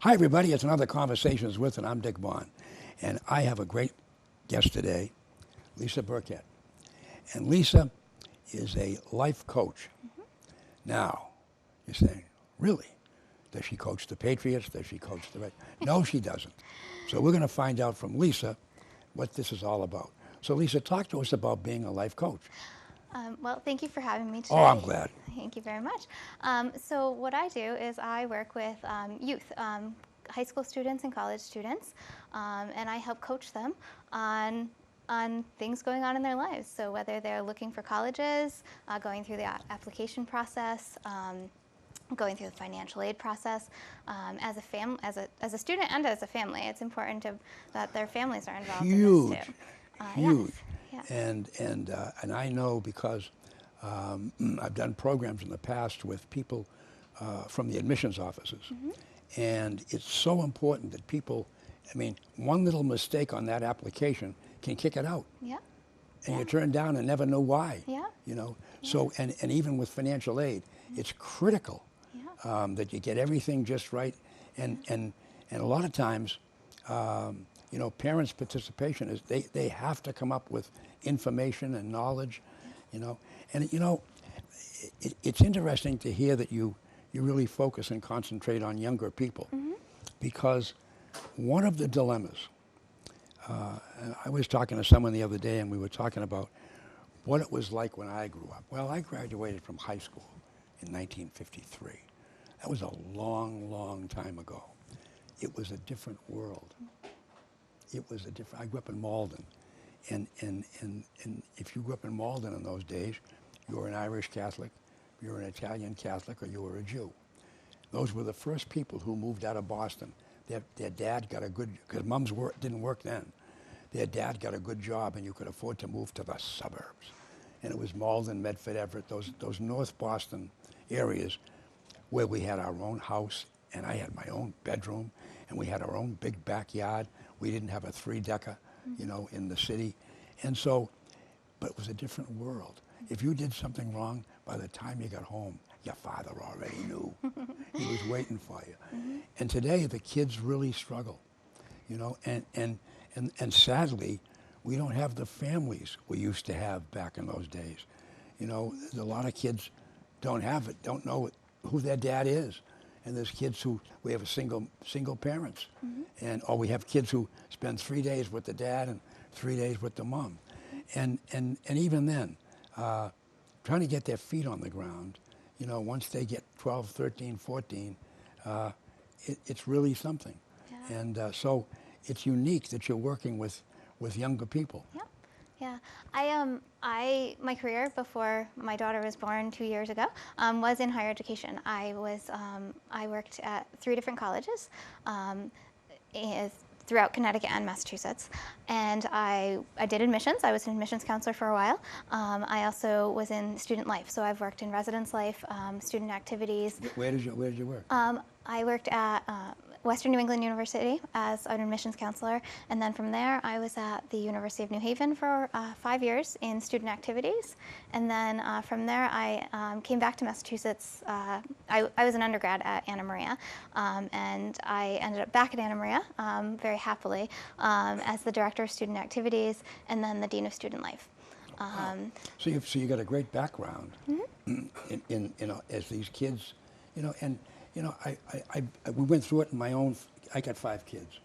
Hi, everybody. It's another Conversations with, and I'm Dick Bond. And I have a great guest today, Lisa Burkett. And Lisa is a life coach. Now, you're saying, really? Does she coach the Patriots? Does she coach the Red? No, she doesn't. So we're going to find out from Lisa what this is all about. So, Lisa, talk to us about being a life coach. Well, thank you for having me today. Oh, I'm glad. Thank you very much. So what I do is I work with youth, high school students and college students, and I help coach them on things going on in their lives. So whether they're looking for colleges, going through the application process, going through the financial aid process, as a student and as a family, it's important that their families are involved in this too. Huge. Yes. Yeah. And I know because I've done programs in the past with people from the admissions offices. And it's so important that people, I mean, one little mistake on that application can kick it out. Yeah. And you turn down and never know why. Yeah. You know, so, and even with financial aid, it's critical that you get everything just right. And a lot of times, you know, parents' participation is they have to come up with information and knowledge, you know. And, you know, it's interesting to hear that you really focus and concentrate on younger people because one of the dilemmas, I was talking to someone the other day and we were talking about what it was like when I grew up. Well, I graduated from high school in 1953. That was a long, long time ago. It was a different world. It was a different, I grew up in Malden. And if you grew up in Malden in those days, you were an Irish Catholic, you were an Italian Catholic, or you were a Jew. Those were the first people who moved out of Boston. Their dad got a good, because mums didn't work then. Their dad got a good job and you could afford to move to the suburbs. And it was Malden, Medford, Everett, those North Boston areas where we had our own house and I had my own bedroom and we had our own big backyard. We didn't have a three-decker, you know, in the city. And so, but it was a different world. If you did something wrong, by the time you got home, your father already knew. He was waiting for you. And today, the kids really struggle, you know, and sadly, we don't have the families we used to have back in those days. You know, a lot of kids don't have it, don't know who their dad is. And there's kids who, we have a single parents. Or we have kids who spend 3 days with the dad and 3 days with the mom. And even then, trying to get their feet on the ground, you know, once they get 12, 13, 14, it's really something. Yeah. And so it's unique that you're working with younger people. Yeah. Yeah, my career before my daughter was born 2 years ago was in higher education. I worked at 3 different colleges throughout Connecticut and Massachusetts, and I did admissions. I was an admissions counselor for a while. I also was in student life, so I've worked in residence life, student activities. Where did you work? I worked at Western New England University as an admissions counselor, and then from there I was at the University of New Haven for 5 years in student activities, and then from there I came back to Massachusetts. I was an undergrad at Anna Maria, and I ended up back at Anna Maria very happily as the director of student activities and then the dean of student life. So you got a great background in you know, as these kids, you know, and you know, we went through it in my own. I got 5 kids,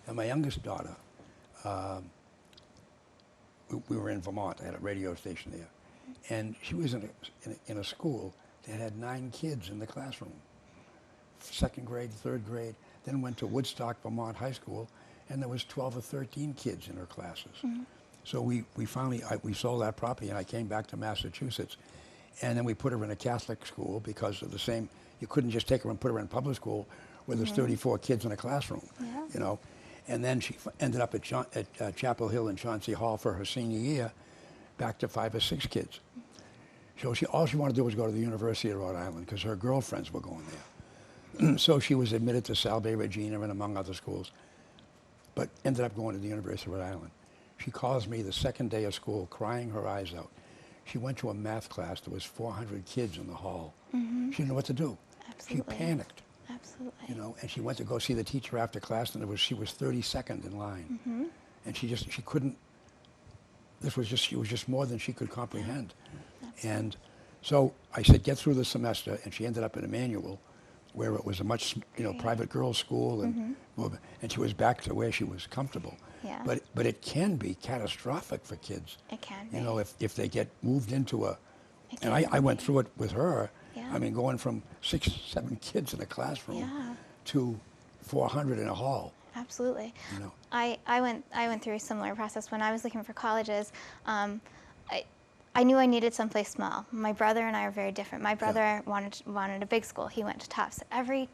and my youngest daughter. We were in Vermont. I had a radio station there, and she was in a school that had 9 kids in the classroom. 2nd grade, 3rd grade. Then went to Woodstock, Vermont High School, and there was 12 or 13 kids in her classes. So we finally we sold that property, and I came back to Massachusetts. And then we put her in a Catholic school because of the same, you couldn't just take her and put her in public school where there's 34 kids in a classroom, you know. And then she ended up at Chapel Hill and Chauncey Hall for her senior year, back to 5 or 6 kids. So all she wanted to do was go to the University of Rhode Island because her girlfriends were going there. So she was admitted to Salve Regina and among other schools, but ended up going to the University of Rhode Island. She calls me the 2nd day of school crying her eyes out. She went to a math class. There was 400 kids in the hall. She didn't know what to do. Absolutely. She panicked. Absolutely. You know, and she went to go see the teacher after class, and she was 32nd in line, and she couldn't. She was just more than she could comprehend, and so I said, get through the semester, and she ended up at Emmanuel, where it was a much private girls' school, and she was back to where she was comfortable. Yeah. But it can be catastrophic for kids. It can be. You know, if they get moved into a, It and can I went be. through it with her. Yeah. I mean, going from 6, 7 kids in a classroom Yeah. to 400 in a hall. Absolutely. You know. I went through a similar process when I was looking for colleges. I knew I needed someplace small. My brother and I are very different. My brother wanted a big school. He went to Tufts. Every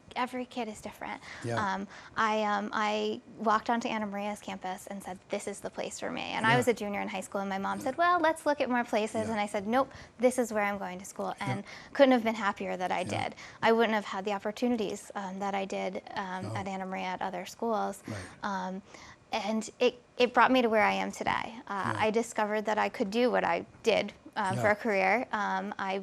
kid is different. Yeah. I walked onto Anna Maria's campus and said, this is the place for me. And I Yeah. was a junior in high school, and my mom said, well, let's look at more places. Yeah. And I said, nope, this is where I'm going to school. And couldn't have been happier that I Yeah. did. I wouldn't have had the opportunities that I did at Anna Maria at other schools. Right. And it brought me to where I am today. I discovered that I could do what I did for a career. I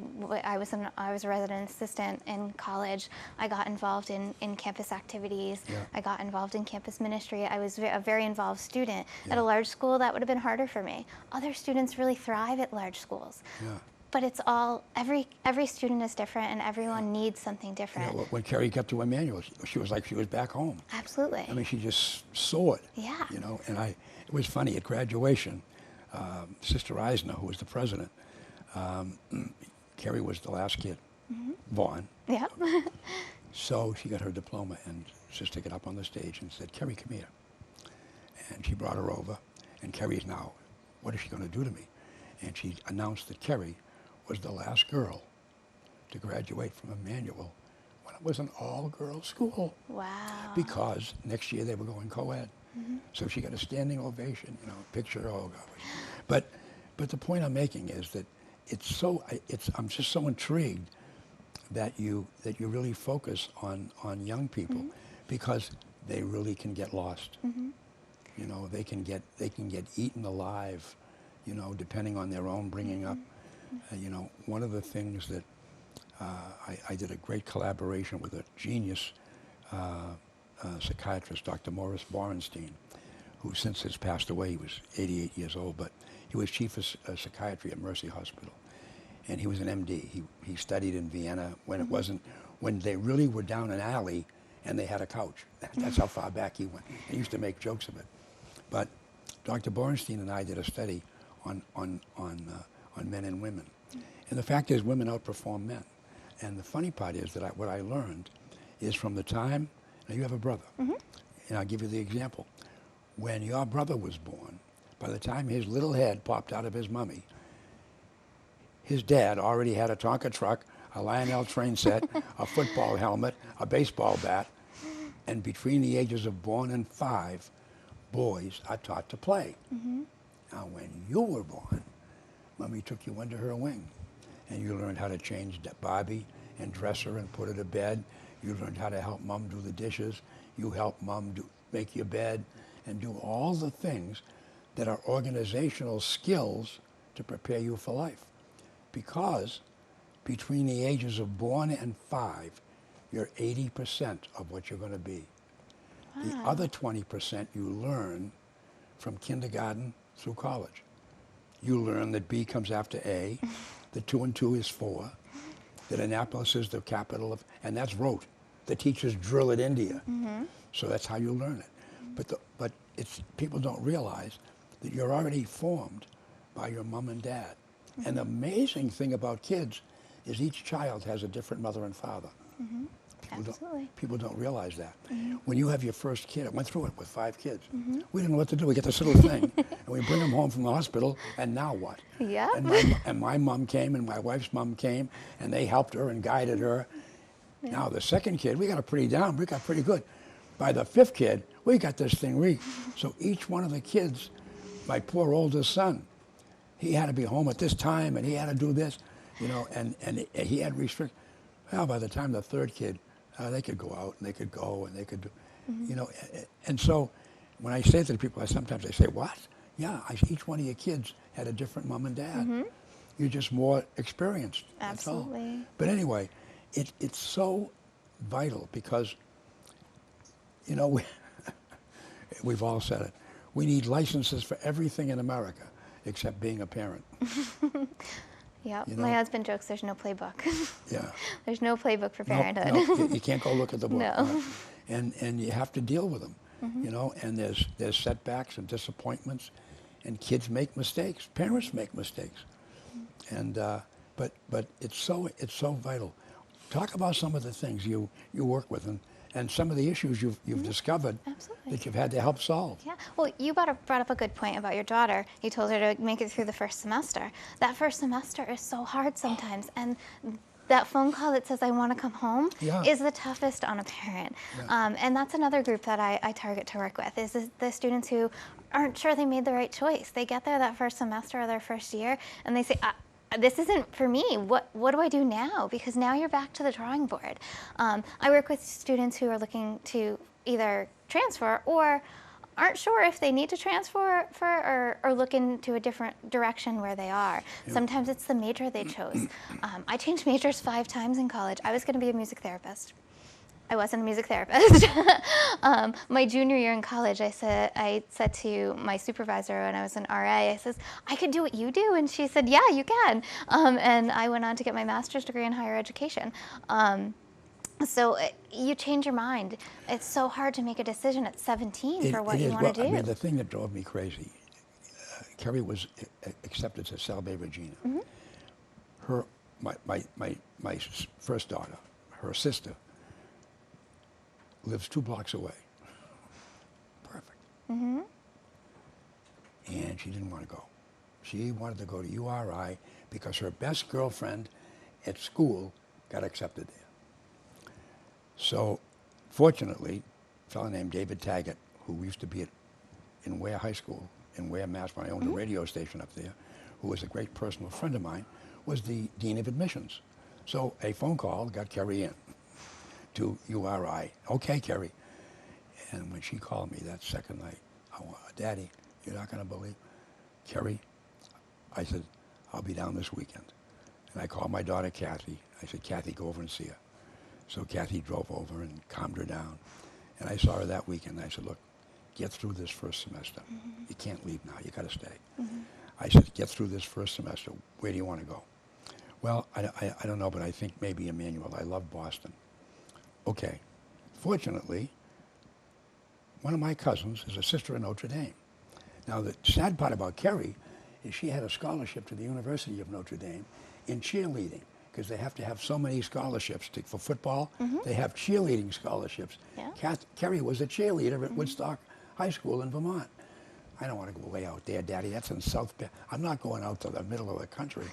was a resident assistant in college. I got involved in campus activities. Yeah. I got involved in campus ministry. I was a very involved student. At Yeah. a large school, that would have been harder for me. Other students really thrive at large schools. Yeah. But it's all, every student is different, and everyone needs something You different. know, when Carrie got to Emmanuel, she was like she was back home. Absolutely. I mean, she just saw it. Yeah. You know, and it was funny at graduation. Sister Eisner, who was the president, Carrie was the last kid, Vaughn. Yeah. So she got her diploma, and Sister got up on the stage and said, Carrie, come here. And she brought her over, and Carrie's now, what is she going to do to me? And she announced that Carrie was the last girl to graduate from Emmanuel when it was an all-girls school. Wow. Because next year they were going co-ed. So she got a standing ovation, you know, picture, oh God. But the point I'm making is that I'm just so intrigued that you really focus on young people because they really can get lost. You know, they can get eaten alive, you know, depending on their own bringing up. You know, one of the things that I did a great collaboration with a genius psychiatrist, Dr. Morris Borenstein, who since has passed away. He was 88 years old, but he was chief of psychiatry at Mercy Hospital, and he was an MD. He studied in Vienna when they really were down an alley and they had a couch. That's how far back he went. He used to make jokes of it. But Dr. Borenstein and I did a study on men and women, and the fact is, women outperform men. And the funny part is that what I learned is from the time. Now, you have a brother, and I'll give you the example. When your brother was born, by the time his little head popped out of his mummy, his dad already had a Tonka truck, a Lionel train set, a football helmet, a baseball bat, and between the ages of 1 and 5, boys are taught to play. Now, when you were born, Mummy took you under her wing, and you learned how to change Barbie and dress her and put her to bed. You learned how to help Mom do the dishes. You helped Mom make your bed and do all the things that are organizational skills to prepare you for life. Because between the ages of 1 and 5, you're 80% of what you're going to be. Wow. The other 20% you learn from kindergarten through college. You learn that B comes after A, that 2 and 2 is 4, that Annapolis is the capital of, and that's rote. The teachers drill it into you. So that's how you learn it. But people don't realize that you're already formed by your mom and dad. And the amazing thing about kids is each child has a different mother and father. Absolutely. People don't realize that. When you have your first kid, I went through it with 5 kids. We didn't know what to do. We get this little thing, and we bring them home from the hospital, and now what? Yeah. And my mom came, and my wife's mom came, and they helped her and guided her. Yeah. Now, the second kid, we got it pretty down. We got pretty good. By the 5th kid, we got this thing So each one of the kids, my poor oldest son, he had to be home at this time, and he had to do this, you know, and he had restrictions. Well, by the time the 3rd kid, they could go out, and they could go, and they could do, you know. And so when I say to the people, sometimes they say, what? Yeah, each one of your kids had a different mom and dad. You're just more experienced. Absolutely. That's all. But anyway, it's so vital because, you know, we've all said it. We need licenses for everything in America except being a parent. Yeah, You know? my husband jokes there's no playbook. Yeah. There's no playbook for No, parenthood. no, you can't go look at the book. No. Right? And you have to deal with them, you know, and there's setbacks and disappointments, and kids make mistakes. Parents make mistakes. And but it's so vital. Talk about some of the things you work with and some of the issues you've discovered Absolutely. that you've had to help solve. Yeah, well, you brought up a good point about your daughter. You told her to make it through the first semester. That first semester is so hard sometimes, and that phone call that says, I want to come home, Yeah. is the toughest on a parent. Yeah. And that's another group that I target to work with, is the students who aren't sure they made the right choice. They get there that first semester or their first year, and they say, this isn't for me. What do I do now? Because now you're back to the drawing board. I work with students who are looking to either transfer or aren't sure if they need to transfer or look into a different direction where they are. Yep. Sometimes it's the major they chose. I changed majors 5 times in college. I was going to be a music therapist. I wasn't a music therapist. My junior year in college, I said to my supervisor when I was an RA, I says, I could do what you do. And she said, yeah, you can. And I went on to get my master's degree in higher education. So you change your mind. It's so hard to make a decision at 17 for what you want to do. I mean, the thing that drove me crazy, Kerry was accepted to Salve Regina. Her, my first daughter, her sister, lives 2 blocks away. Perfect. And she didn't want to go. She wanted to go to URI because her best girlfriend at school got accepted there. So, fortunately, a fellow named David Taggart, who used to be in Ware High School, in Ware, Mass, when I owned a radio station up there, who was a great personal friend of mine, was the dean of admissions. So a phone call got Kerry in to URI. Okay, Kerry. And when she called me that second night, Daddy, you're not going to believe. Kerry, I said, I'll be down this weekend. And I called my daughter, Kathy. I said, Kathy, go over and see her. So Kathy drove over and calmed her down. And I saw her that weekend. I said, look, get through this first semester. You can't leave now. You got to stay. I said, get through this first semester. Where do you want to go? Well, I don't know, but I think maybe Emmanuel. I love Boston. Okay. Fortunately, one of my cousins is a sister in Notre Dame. Now, the sad part about Kerry is she had a scholarship to the University of Notre Dame in cheerleading, because they have to have so many scholarships for football. They have cheerleading scholarships. Yeah. Kerry was a cheerleader at Woodstock High School in Vermont. I don't want to go way out there, Daddy. That's in South Bend. I'm not going out to the middle of the country.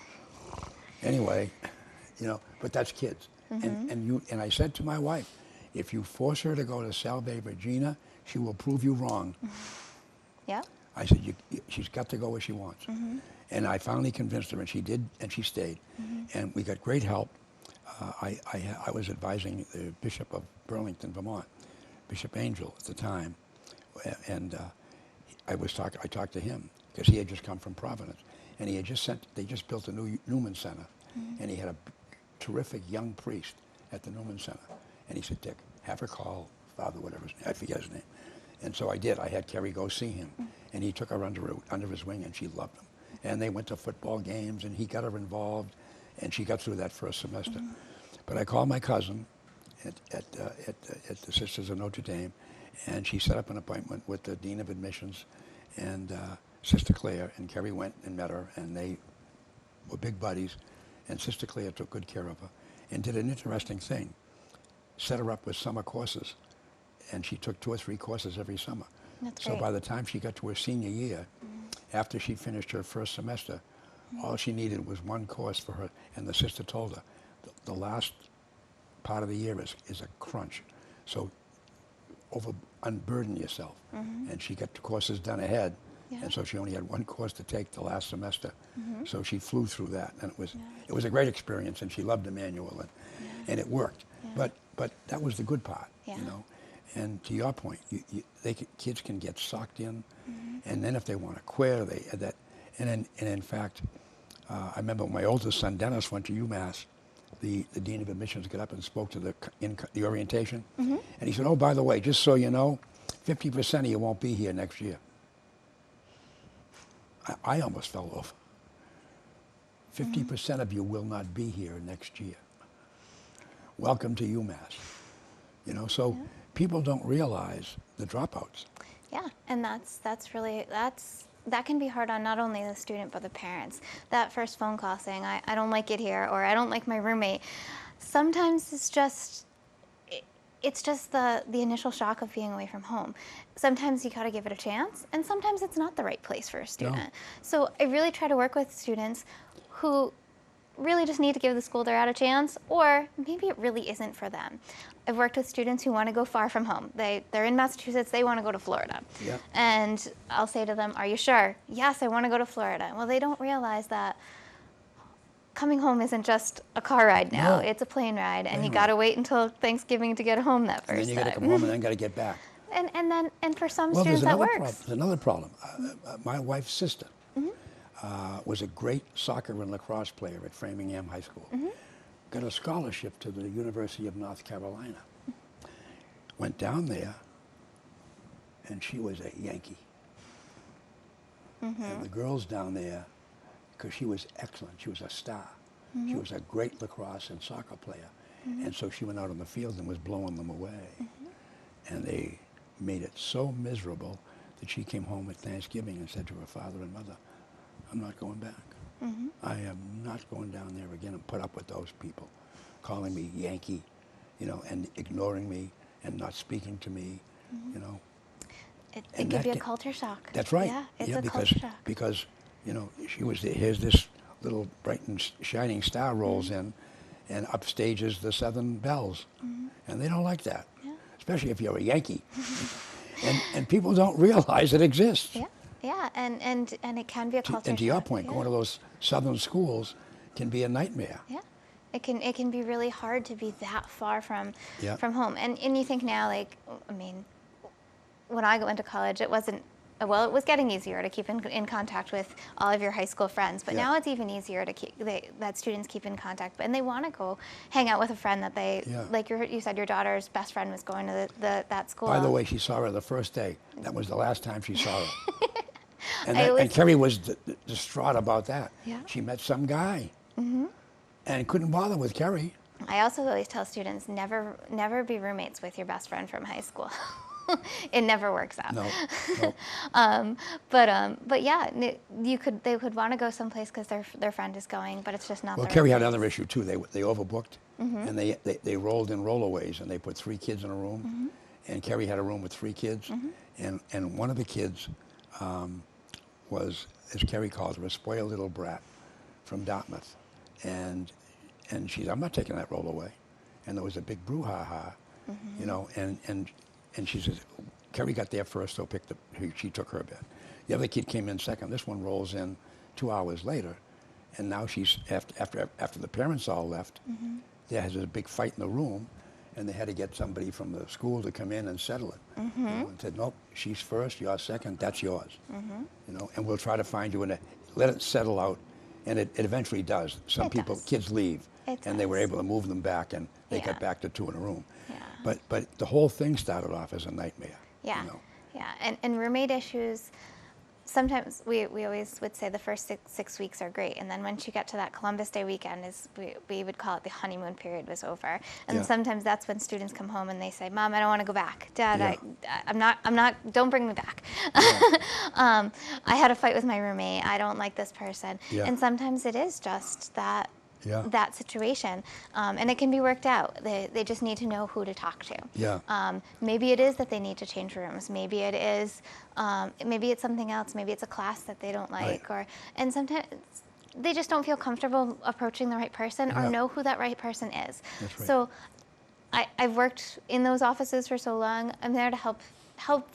Anyway, you know, but that's kids. And I said to my wife, if you force her to go to Salve Regina, she will prove you wrong. Yeah. I said, she's got to go where she wants. And I finally convinced her, and she did, and she stayed. And we got great help. I was advising the Bishop of Burlington, Vermont, Bishop Angel at the time, and I talked to him because he had just come from Providence, and they just built a new Newman Center, and he had a terrific young priest at the Newman Center, and he said, Dick, have her call Father, whatever his name, I forget his name. And so I did. I had Kerry go see him, and he took her under his wing, and she loved him. And they went to football games, and he got her involved, and she got through that first semester. But I called my cousin at the Sisters of Notre Dame, and she set up an appointment with the Dean of Admissions, and Sister Claire, and Kerry went and met her, and they were big buddies, and Sister Claire took good care of her, and did an interesting thing, set her up with summer courses, and she took 2 or 3 courses every summer. That's So great. by the time she got to her senior year, after she finished her first semester, all she needed was 1 course for her, and the sister told her, the last part of the year is a crunch, so unburden yourself. And she got the courses done ahead, and so she only had 1 course to take the last semester. So she flew through that, and it was a great experience, and she loved Emmanuel, and it worked. But that was the good part, you know. And to your point, kids can get sucked in, and then if they want to quit, and in fact, I remember my oldest son Dennis went to UMass the dean of admissions got up and spoke to the orientation, and he said, "Oh, by the way, just so you know, 50% of you won't be here next year." I almost fell over. 50% of you will not be here next year. Welcome to UMass. You know, so people don't realize the dropouts. Yeah, and that can be hard on not only the student but the parents. That first phone call saying, I don't like it here, or I don't like my roommate. Sometimes it's just the initial shock of being away from home. Sometimes you gotta give it a chance, and sometimes it's not the right place for a student. No. So I really try to work with students who really just need to give the school they're at a chance, or maybe it really isn't for them. I've worked with students who want to go far from home. They're in Massachusetts, they want to go to Florida. Yeah. And I'll say to them, "Are you sure?" "Yes, I want to go to Florida." Well, they don't realize that coming home isn't just a car ride now. No. It's a plane ride, and Plane you got to ride. wait until Thanksgiving to get home that first And then you got to time. come home and then got to get back. And for some Well, students that works. There's another problem. My wife's sister was a great soccer and lacrosse player at Framingham High School. Got a scholarship to the University of North Carolina. Went down there, and she was a Yankee. And the girls down there, because she was excellent, she was a star. She was a great lacrosse and soccer player. And so she went out on the field and was blowing them away. And they made it so miserable that she came home at Thanksgiving and said to her father and mother, "I'm not going back. I am not going down there again and put up with those people calling me Yankee, you know, and ignoring me and not speaking to me, you know." It And could that be a can- culture shock. That's right. Yeah, it's yeah, a because culture shock. because you know here's this little bright and shining star rolls in, and upstages the Southern Belles, and they don't like that, Yeah. especially if you're a Yankee, and people don't realize it exists. Yeah, yeah, and it can be a culture And to your shock. point, Yeah. going to those Southern schools can be a nightmare. Yeah, it can be really hard to be that far from Yeah. home. And you think now, like, I mean, when I went to college, it wasn't. Well, it was getting easier to keep in contact with all of your high school friends, but Yeah. now it's even easier to that students keep in contact, and they want to go hang out with a friend that they Yeah. like. You said your daughter's best friend was going to that school. By the way, she saw her the first day. That was the last time she saw her. And, I always- and Kerry was distraught about that. Yeah. She met some guy and couldn't bother with Kerry. I also always tell students never be roommates with your best friend from high school. It never works out. No, no. But yeah, they could want to go someplace because their friend is going, but it's just not. Well, the right Kerry had place. another issue too. They overbooked, and they rolled in rollaways, and they put 3 kids in a room, and Kerry had a room with 3 kids, and one of the kids was, as Kerry calls her, a spoiled little brat from Dartmouth, and she said, "I'm not taking that rollaway," and there was a big brouhaha, you know, and she says, Kerry got there first, so she took her bed. The other kid came in second. This one rolls in 2 hours later, and now she's after the parents all left. There was a big fight in the room, and they had to get somebody from the school to come in and settle it. You know, and said, "Nope, she's first, you're second. That's yours." You know, and we'll try to find you and let it settle out, and it eventually does. Some It people, does. kids leave, It and they were does. able to move them back, and they Yeah. got back to 2 in a room. Yeah. But the whole thing started off as a nightmare. Yeah, You know? yeah, and roommate issues. Sometimes we always would say the first six weeks are great, and then once you get to that Columbus Day weekend, we would call it the honeymoon period was over, and Yeah. sometimes that's when students come home and they say, "Mom, I don't want to go back. Dad, Yeah. I'm not. Don't bring me back. I had a fight with my roommate. I don't like this person." Yeah. And sometimes it is just that. Yeah. That situation, and it can be worked out. They just need to know who to talk to. Yeah. Maybe it is that they need to change rooms. Maybe it is. Maybe it's something else. Maybe it's a class that they don't like, Right. and sometimes they just don't feel comfortable approaching the right person or Yeah. know who that right person is. That's right. So, I've worked in those offices for so long. I'm there to help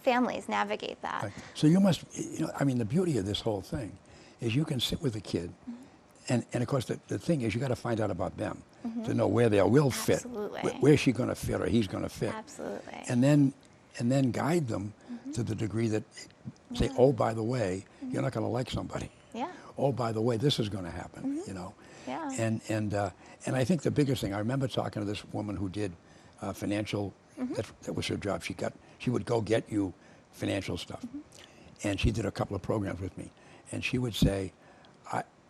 families navigate that. Right. So you must, you know, I mean, the beauty of this whole thing is you can sit with a kid, and of course the thing is you got to find out about them to know where they will fit. Absolutely. Where's she going to fit or he's going to fit? Absolutely. And then guide them to the degree that say, oh, by the way, you're not going to like somebody. Yeah. oh, by the way, this is going to happen, you know. Yeah. And I think the biggest thing, I remember talking to this woman who did financial, that was her job. She would go get you financial stuff. And she did a couple of programs with me. And she would say,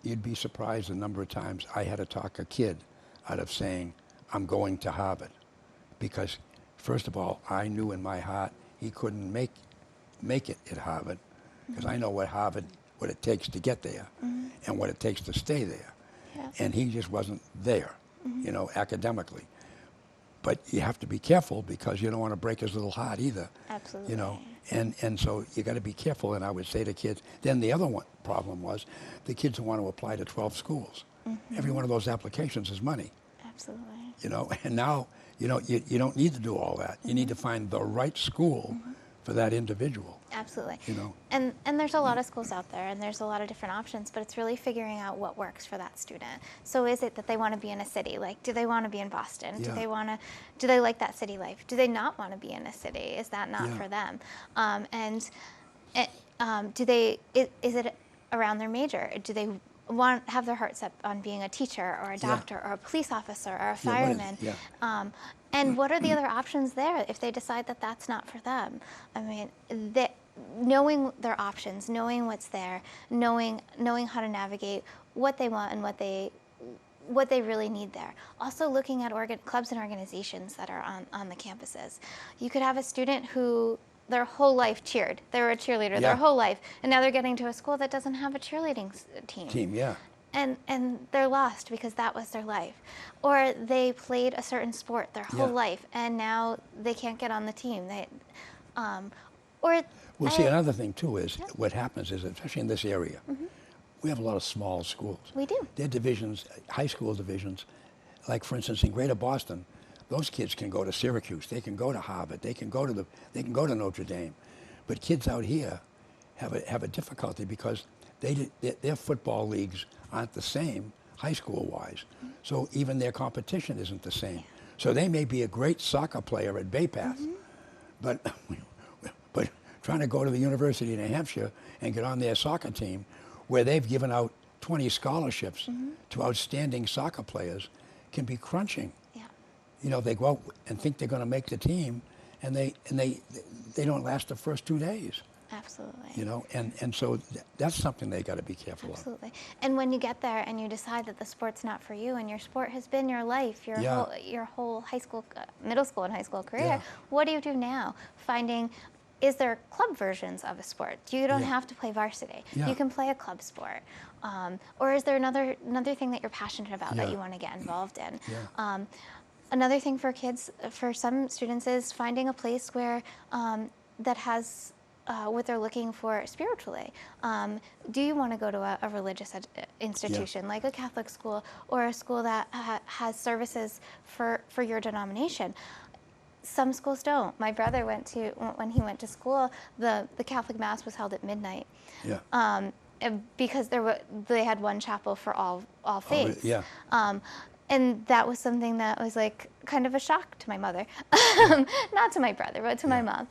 you'd be surprised the number of times I had to talk a kid out of saying, I'm going to Harvard. Because, first of all, I knew in my heart he couldn't make it at Harvard, because I know what it takes to get there and what it takes to stay there. Yeah. And he just wasn't there, you know, academically. But you have to be careful because you don't want to break his little heart either. Absolutely. You know, and so you got to be careful. And I would say to kids, then the other problem was the kids who want to apply to 12 schools. Every one of those applications is money. Absolutely. You know, and now, you know, you don't need to do all that. You need to find the right school for that individual. Absolutely. You know. And there's a lot of schools out there, and there's a lot of different options, but it's really figuring out what works for that student. So is it that they want to be in a city? Like, do they want to be in Boston? Yeah. Do they like that city life? Do they not want to be in a city? Is that not Yeah. for them? Is it around their major? Do they have their heart set on being a teacher or a doctor or a police officer or a fireman? And what are the other options there if they decide that that's not for them? I mean, knowing their options, knowing what's there, knowing how to navigate what they want and what they really need there. Also looking at clubs and organizations that are on the campuses. You could have a student who their whole life cheered. They were a cheerleader their whole life, and now they're getting to a school that doesn't have a cheerleading team. And they're lost because that was their life. Or they played a certain sport their whole life, and now they can't get on the team. See, another thing too is what happens is, especially in this area, we have a lot of small schools. We do. They're divisions, high school divisions. Like, for instance, in Greater Boston, those kids can go to Syracuse. They can go to Harvard. They can go to Notre Dame. But kids out here have a difficulty because their football leagues aren't the same high school-wise. So even their competition isn't the same. So they may be a great soccer player at Bay Path, but trying to go to the University of New Hampshire and get on their soccer team, where they've given out 20 scholarships to outstanding soccer players, can be crunching. Yeah. You know, they go out and think they're going to make the team, and they don't last the first 2 days. Absolutely. You know, and so that's something they got to be careful of. Absolutely. And when you get there and you decide that the sport's not for you, and your sport has been your life, your whole high school, middle school, and high school career, what do you do now? Is there club versions of a sport? You don't have to play varsity. You can play a club sport. Or is there another thing that you're passionate about that you want to get involved in? Another thing for kids, for some students, is finding a place where that has what they're looking for spiritually. Do you want to go to a religious institution like a Catholic school, or a school that has services for your denomination? Some schools don't. My brother when he went to school, the Catholic Mass was held at midnight. Because they had one chapel for all faiths. And that was something that was like kind of a shock to my mother. Not to my brother, but to my mom.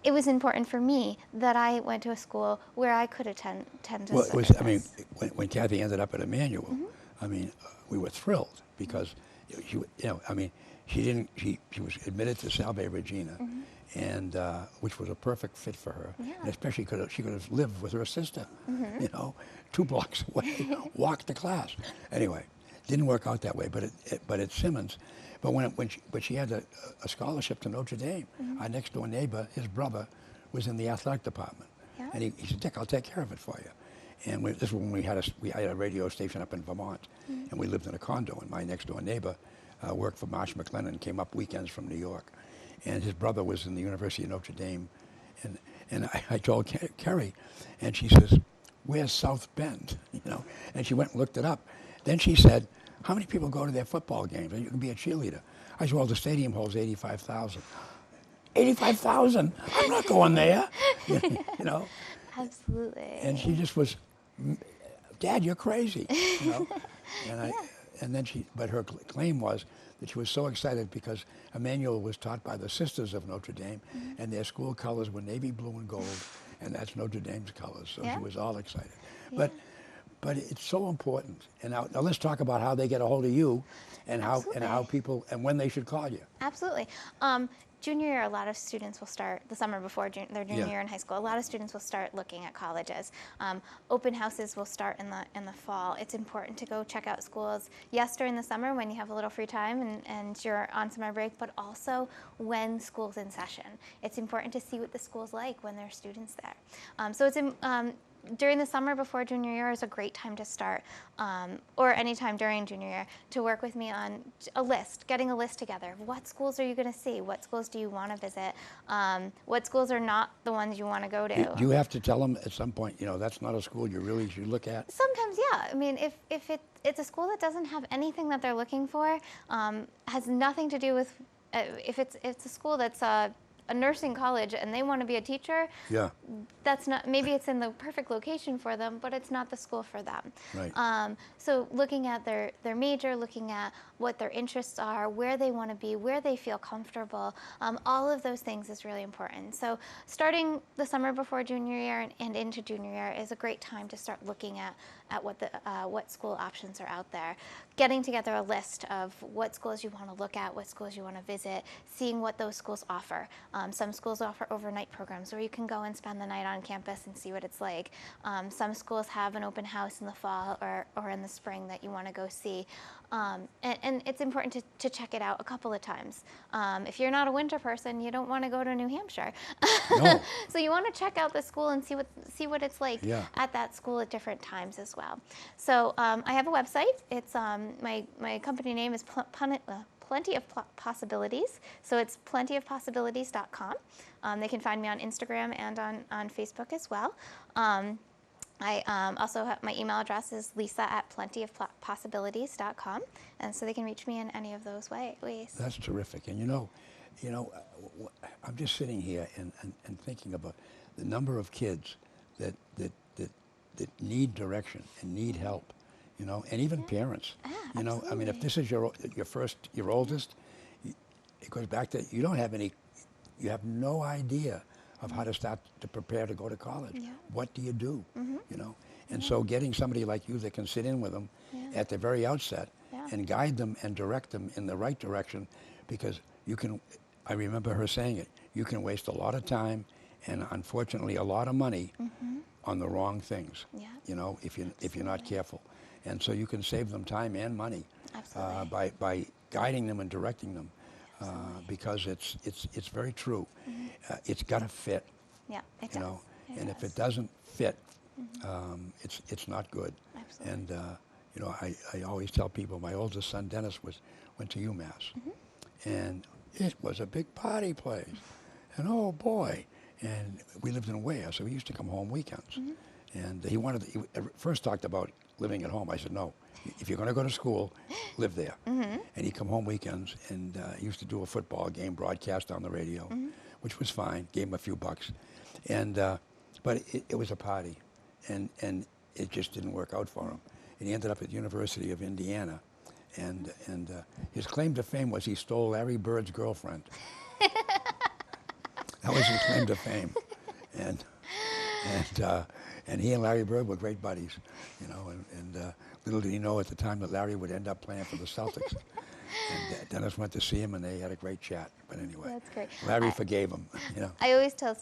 It was important for me that I went to a school where I could attend a service. I mean, when Kathy ended up at Emmanuel, I mean, we were thrilled because, she was admitted to Salve Regina, and which was a perfect fit for her, and especially because she could have lived with her sister, 2 blocks away, walked to class. Anyway. Didn't work out that way, but at Simmons, when she had a scholarship to Notre Dame, our next door neighbor, his brother, was in the athletic department, and he said, "Dick, I'll take care of it for you." And this was when we had a radio station up in Vermont, and we lived in a condo. And my next door neighbor worked for Marsh McLennan, came up weekends from New York, and his brother was in the University of Notre Dame, and I told Kerry, and she says, "Where's South Bend?" And she went and looked it up. Then she said, "How many people go to their football games? You can be a cheerleader." I said, "Well, the stadium holds 85,000. 85,000? I'm not going there. Absolutely. And she just was, "Dad, you're crazy." But her claim was that she was so excited because Emmanuel was taught by the Sisters of Notre Dame, and their school colors were navy blue and gold, and that's Notre Dame's colors. So she was all excited. but it's so important. And now let's talk about how they get a hold of you, and how Absolutely. people and when they should call you. Absolutely. Junior year, a lot of students will start the summer before their junior Yeah. year in high school. A lot of students will start looking at colleges. Open houses will start in the fall. It's important to go check out schools. Yes, during the summer when you have a little free time and you're on summer break, but also when school's in session. It's important to see what the school's like when there are students there. So during the summer before junior year is a great time to start, or anytime during junior year, to work with me on getting a list together. What schools are you going to see? What schools do you want to visit? What schools are not the ones you want to go to? Do you have to tell them at some point, that's not a school you really should look at? Sometimes, yeah. I mean, if it's a school that doesn't have anything that they're looking for, has nothing to do with, if it's a school that's a nursing college and they want to be a teacher, Yeah. that's not, maybe it's in the perfect location for them, but it's not the school for them. Right. So looking at their major, looking at what their interests are, where they want to be, where they feel comfortable, all of those things is really important. So starting the summer before junior year and into junior year is a great time to start looking at what school options are out there. Getting together a list of what schools you want to look at, what schools you want to visit, seeing what those schools offer. Some schools offer overnight programs where you can go and spend the night on campus and see what it's like. Some schools have an open house in the fall or in the spring that you want to go see. And it's important to check it out a couple of times. If you're not a winter person, you don't want to go to New Hampshire. No. So you want to check out the school and see what it's like Yeah. at that school at different times as well. So I have a website. It's my company name is Plenty of Possibilities. So it's plentyofpossibilities.com. They can find me on Instagram and on Facebook as well. I also have my email address is lisa@plentyofpossibilities.com, and so they can reach me in any of those ways. That's terrific. And I'm just sitting here and thinking about the number of kids that need direction and need help, and even parents. I mean, if this is your oldest, it goes back to you have no idea of how to start to prepare to go to college. Yeah. What do you do? And so getting somebody like you that can sit in with them at the very outset and guide them and direct them in the right direction, because I remember her saying it, you can waste a lot of time and unfortunately a lot of money on the wrong things, if you're not careful. And so you can save them time and money by guiding them and directing them, because it's very true. It's got to fit. Yeah, it you does. know, and if it doesn't fit, it's not good. Absolutely. And I always tell people my oldest son Dennis went to UMass, and it was a big party place, and oh boy, and we lived in Ware, so he used to come home weekends, and he first talked about living at home. I said no. If you're going to go to school, live there. And he'd come home weekends, and he used to do a football game broadcast on the radio, which was fine. Gave him a few bucks, and but it was a party, and it just didn't work out for him. And he ended up at the University of Indiana, and his claim to fame was he stole Larry Bird's girlfriend. That was his claim to fame, and he and Larry Bird were great buddies, and little did he know at the time that Larry would end up playing for the Celtics. And Dennis went to see him, and they had a great chat. But anyway, That's great. Larry forgave him. I always tell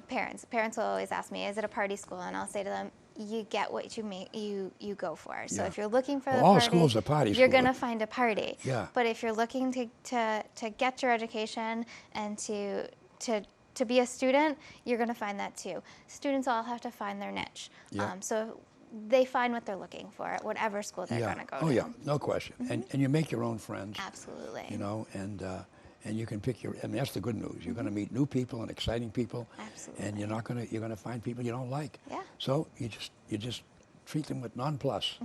parents will always ask me, is it a party school? And I'll say to them, you get what you go for. So Yeah. if you're looking for the all party, schools are party you're school. going to find a party. Yeah. But if you're looking to get your education and to be a student, you're going to find that too. Students all have to find their niche. Yeah. So they find what they're looking for at whatever school they're going to go to. Oh yeah, no question. And you make your own friends. Absolutely. And you can pick that's the good news. You're going to meet new people and exciting people. Absolutely. And you're going to find people you don't like. Yeah. So you just treat them with nonplus.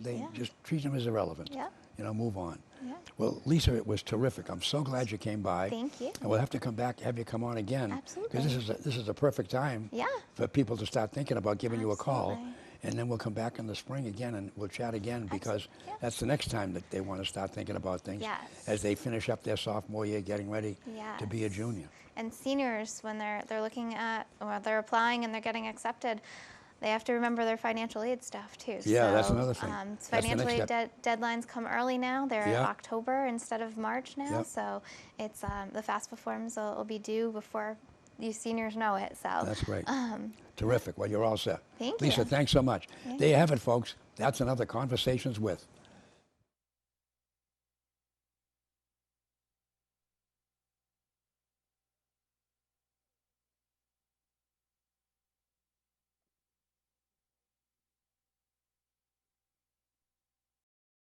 They just treat them as irrelevant. Yeah. Move on. Yeah. Well, Lisa, it was terrific. I'm so glad you came by. Thank you. And we'll have to come back, have you come on again. Absolutely. Because this is a perfect time Yeah. for people to start thinking about giving you a call. Absolutely. And then we'll come back in the spring again and we'll chat again, because Yeah. that's the next time that they want to start thinking about things Yes. as they finish up their sophomore year, getting ready to be a Yes. junior. And seniors, when they're looking at, or they're applying and they're getting accepted, they have to remember their financial aid stuff too. Yeah, so, that's another thing. So That's the financial next aid deadlines come early now. They're Yeah. October instead of March now. Yep. So it's the FAFSA forms will be due before you seniors know it. So That's great. Terrific. Well, you're all set. Thank Lisa, you. thanks so much. Yeah. There you have it, folks. That's another Conversations With.